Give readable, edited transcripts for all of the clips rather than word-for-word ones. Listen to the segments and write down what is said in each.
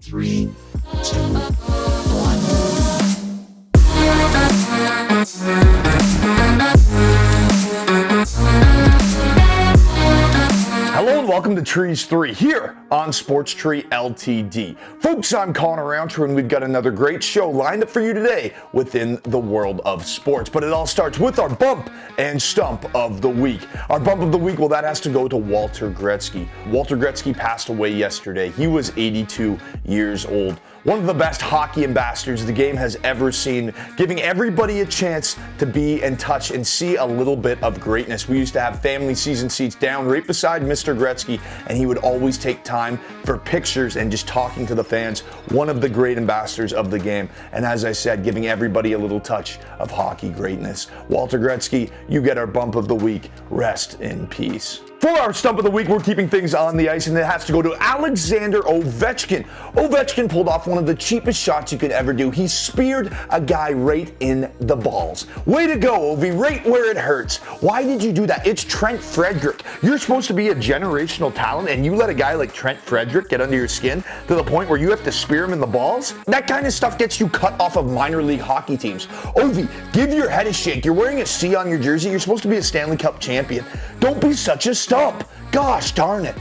3, 2, 1. Hello and welcome to Trees 3 here on Sports Tree Ltd. Folks, I'm Connor Rountree and we've got another great show lined up for you today within the world of sports. But it all starts with our bump and stump of the week. Our bump of the week, well, that has to go to Walter Gretzky. Walter Gretzky passed away yesterday. He was 82 years old. One of the best hockey ambassadors the game has ever seen, giving everybody a chance to be and touch and see a little bit of greatness. We used to have family season seats down right beside Mr. Gretzky, and he would always take time for pictures and just talking to the fans. One of the great ambassadors of the game, and as I said, giving everybody a little touch of hockey greatness. Walter Gretzky, you get our bump of the week. Rest in peace. For our stump of the week, we're keeping things on the ice, and it has to go to Alexander Ovechkin. Ovechkin pulled off one of the cheapest shots you could ever do. He speared a guy right in the balls. Way to go, Ovi, right where it hurts. Why did you do that? It's Trent Frederic. You're supposed to be a generational talent, and you let a guy like Trent Frederic get under your skin to the point where you have to spear him in the balls? That kind of stuff gets you cut off of minor league hockey teams. Ovi, give your head a shake. You're wearing a C on your jersey. You're supposed to be a Stanley Cup champion. Don't be such a stump. Gosh darn it.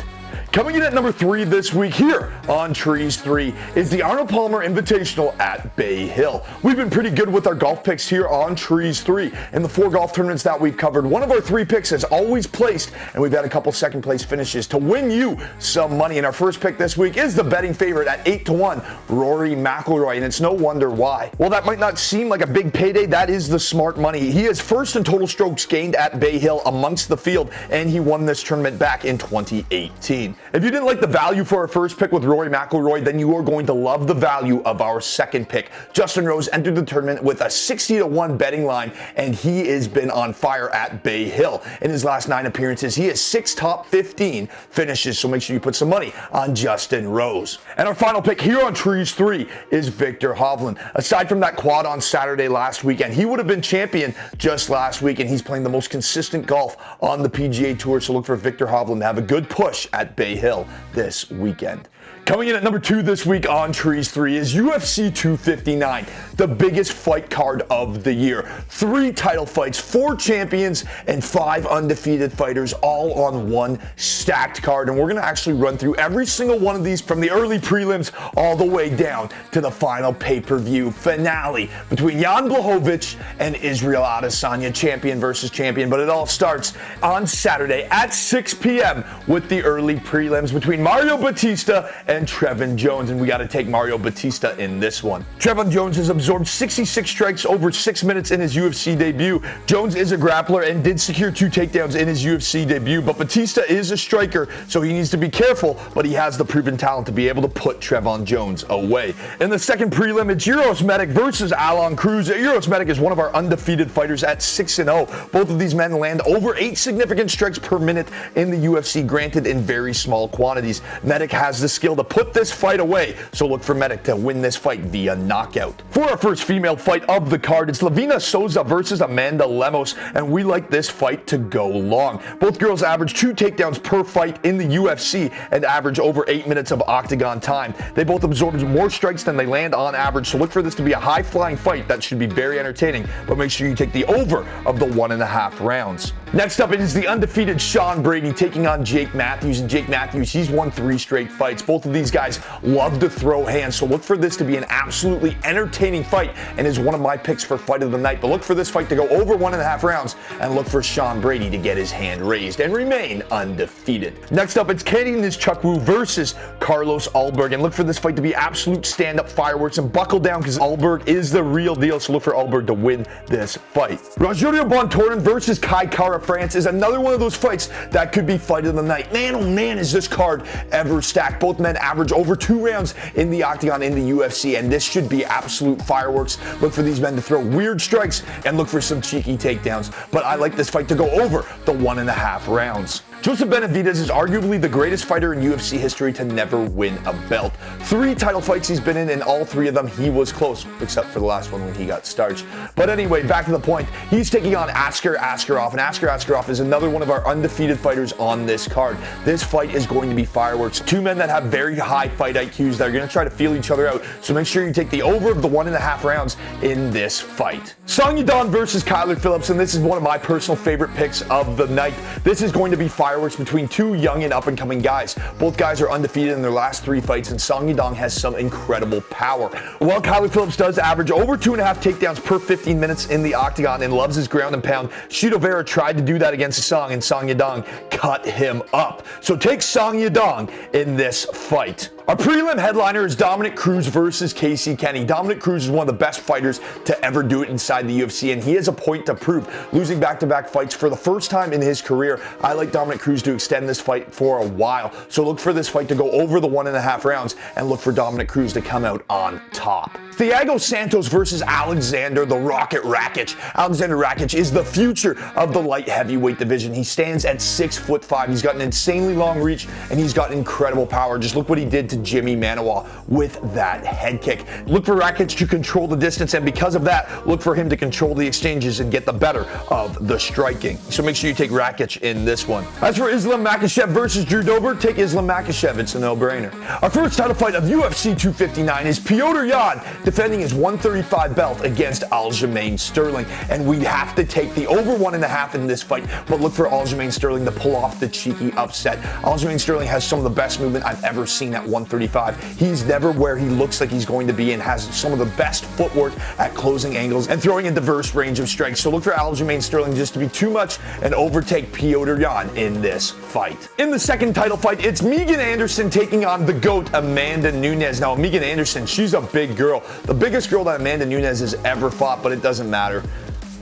Coming in at number 3 this week here on Trees 3 is the Arnie Palmy Invitational at Bay Hill. We've been pretty good with our golf picks here on Trees 3. In the 4 golf tournaments that we've covered, one of our 3 picks has always placed, and we've had a couple second place finishes to win you some money. And our first pick this week is the betting favorite at 8-1, Rory McIlroy, and it's no wonder why. While that might not seem like a big payday, that is the smart money. He is first in total strokes gained at Bay Hill amongst the field, and he won this tournament back in 2018. If you didn't like the value for our first pick with Rory McIlroy, then you are going to love the value of our second pick. Justin Rose entered the tournament with a 60-1 betting line, and he has been on fire at Bay Hill. In his last 9 appearances, he has 6 top 15 finishes, so make sure you put some money on Justin Rose. And our final pick here on Trees 3 is Viktor Hovland. Aside from that quad on Saturday last weekend, he would have been champion just last week, and he's playing the most consistent golf on the PGA Tour, so look for Viktor Hovland to have a good push at Bay Hill this weekend. Coming in at number 2 this week on Trees 3 is UFC 259, the biggest fight card of the year. 3 title fights, 4 champions, and 5 undefeated fighters all on one stacked card. And we're going to actually run through every single one of these from the early prelims all the way down to the final pay-per-view finale between Jan Blachowicz and Israel Adesanya, champion versus champion. But it all starts on Saturday at 6 p.m. with the early prelims between Mario Batista and Trevin Jones, and we got to take Mario Batista in this one. Trevin Jones has absorbed 66 strikes over 6 minutes in his UFC debut. Jones is a grappler and did secure 2 takedowns in his UFC debut, but Batista is a striker, so he needs to be careful, but he has the proven talent to be able to put Trevin Jones away. In the second prelim, it's Uros Medic versus Alon Cruz. Uros Medic is one of our undefeated fighters at 6-0. Both of these men land over 8 significant strikes per minute in the UFC, granted in very small quantities. Medic has the skill to put this fight away, so look for Medic to win this fight via knockout. For our first female fight of the card, it's Lavina Souza versus Amanda Lemos, and we like this fight to go long. Both girls average 2 takedowns per fight in the UFC and average over 8 minutes of octagon time. They both absorb more strikes than they land on average, so look for this to be a high-flying fight that should be very entertaining, but make sure you take the over of the 1.5 rounds. Next up, it is the undefeated Sean Brady taking on Jake Matthews, and Jake Matthews, he's won 3 straight fights. Both of these guys love to throw hands, so look for this to be an absolutely entertaining fight and is one of my picks for fight of the night. But look for this fight to go over 1.5 rounds and look for Sean Brady to get his hand raised and remain undefeated. Next up, it's Kenny Nzechukwu versus Carlos Ulberg, and look for this fight to be absolute stand-up fireworks and buckle down because Ulberg is the real deal, so look for Ulberg to win this fight. Rogerio Bontorin versus Kai Kara France is another one of those fights that could be fight of the night. Man, oh man, is this card ever stacked. Both men average over 2 rounds in the octagon in the UFC, and this should be absolute fireworks. Look for these men to throw weird strikes and look for some cheeky takedowns, but I like this fight to go over the 1.5 rounds. Joseph Benavidez is arguably the greatest fighter in UFC history to never win a belt. 3 title fights he's been in, and all 3 of them he was close, except for the last one when he got starched. But anyway, back to the point. He's taking on Askar Askarov, and Askar Askarov is another one of our undefeated fighters on this card. This fight is going to be fireworks. 2 men that have very high fight IQs that are going to try to feel each other out, so make sure you take the over of the 1.5 rounds in this fight. Song Yadong versus Kyler Phillips, and this is one of my personal favorite picks of the night. This is going to be fireworks between 2 young and up-and-coming guys. Both guys are undefeated in their last 3 fights, and Song Yadong has some incredible power. While Kyler Phillips does average over 2.5 takedowns per 15 minutes in the octagon and loves his ground and pound, Chito Vera tried to do that against Song, and Song Yadong cut him up. So take Song Yadong in this fight. Our prelim headliner is Dominick Cruz versus Casey Kenny. Dominick Cruz is one of the best fighters to ever do it inside the UFC, and he has a point to prove, losing back-to-back fights for the first time in his career. I like Dominick Cruz to extend this fight for a while, so look for this fight to go over the 1.5 rounds, and look for Dominick Cruz to come out on top. Thiago Santos versus Alexander the Rocket Rakic. Alexander Rakic is the future of the light heavyweight division. He stands at 6'5". He's got an insanely long reach, and he's got incredible power. Just look what he did to Jimmy Manuwa with that head kick. Look for Rakic to control the distance, and because of that, look for him to control the exchanges and get the better of the striking. So make sure you take Rakic in this one. As for Islam Makhachev versus Drew Dober, take Islam Makhachev. It's a no-brainer. Our first title fight of UFC 259 is Petr Yan defending his 135 belt against Aljamain Sterling, and we have to take the over 1.5 in this fight, but look for Aljamain Sterling to pull off the cheeky upset. Aljamain Sterling has some of the best movement I've ever seen at 135. He's never where he looks like he's going to be, and has some of the best footwork at closing angles and throwing a diverse range of strikes. So look for Aljamain Sterling just to be too much and overtake Petr Yan in this fight. In the second title fight, it's Megan Anderson taking on the GOAT, Amanda Nunes. Now, Megan Anderson, she's a big girl. The biggest girl that Amanda Nunes has ever fought, but it doesn't matter.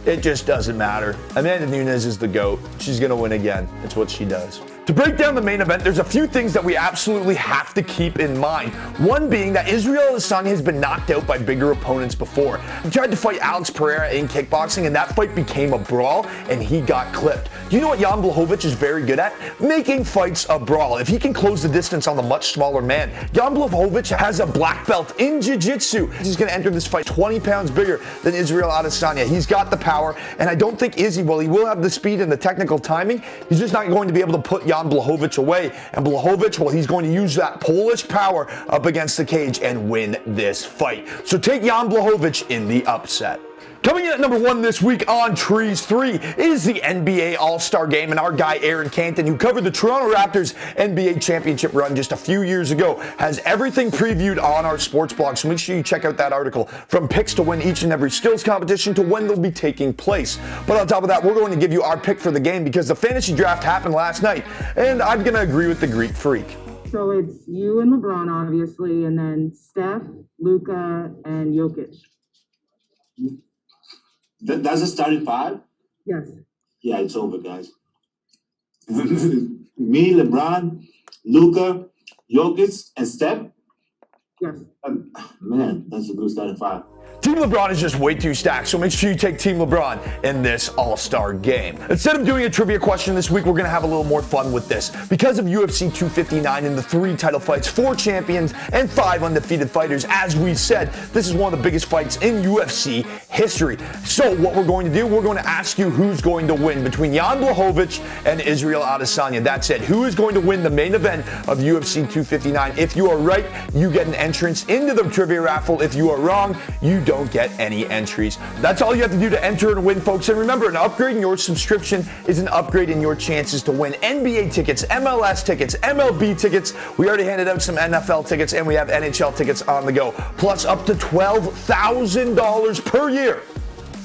It just doesn't matter. Amanda Nunes is the GOAT. She's going to win again. It's what she does. To break down the main event, there's a few things that we absolutely have to keep in mind. One being that Israel Adesanya has been knocked out by bigger opponents before. He tried to fight Alex Pereira in kickboxing, and that fight became a brawl, and he got clipped. You know what Jan Blachowicz is very good at? Making fights a brawl. If he can close the distance on the much smaller man, Jan Blachowicz has a black belt in jiu-jitsu. He's going to enter this fight 20 pounds bigger than Israel Adesanya. He's got the power, and I don't think Izzy, well, he will have the speed and the technical timing. He's just not going to be able to put Jan Blachowicz away. And Blachowicz, well, he's going to use that Polish power up against the cage and win this fight. So take Jan Blachowicz in the upset. Coming in at number 1 this week on Trees 3 is the NBA All-Star Game, and our guy Aaron Canton, who covered the Toronto Raptors NBA championship run just a few years ago, has everything previewed on our sports blog, so make sure you check out that article, from picks to win each and every skills competition to when they'll be taking place. But on top of that, we're going to give you our pick for the game because the fantasy draft happened last night, and I'm going to agree with the Greek Freak. So it's you and LeBron, obviously, and then Steph, Luka, and Jokic. That's a starting 5? Yes. Yeah, it's over, guys. Me, LeBron, Luka, Jokic, and Steph? Yes. Man, that's a good starting 5. Team LeBron is just way too stacked, so make sure you take Team LeBron in this All-Star Game. Instead of doing a trivia question this week, we're going to have a little more fun with this. Because of UFC 259 and the 3 title fights, 4 champions, and 5 undefeated fighters, as we said, this is one of the biggest fights in UFC history. So what we're going to do, we're going to ask you who's going to win between Jan Blachowicz and Israel Adesanya. That's it. Who is going to win the main event of UFC 259? If you are right, you get an entrance into the trivia raffle. If you are wrong, you don't get any entries. That's all you have to do to enter and win, folks. And remember, an upgrade in your subscription is an upgrade in your chances to win NBA tickets, MLS tickets, MLB tickets. We already handed out some NFL tickets, and we have NHL tickets on the go. Plus up to $12,000 per year.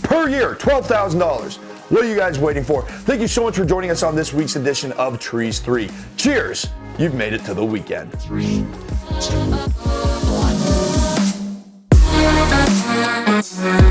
Per year, $12,000. What are you guys waiting for? Thank you so much for joining us on this week's edition of Trees 3. Cheers. You've made it to the weekend. 3, 2, 1.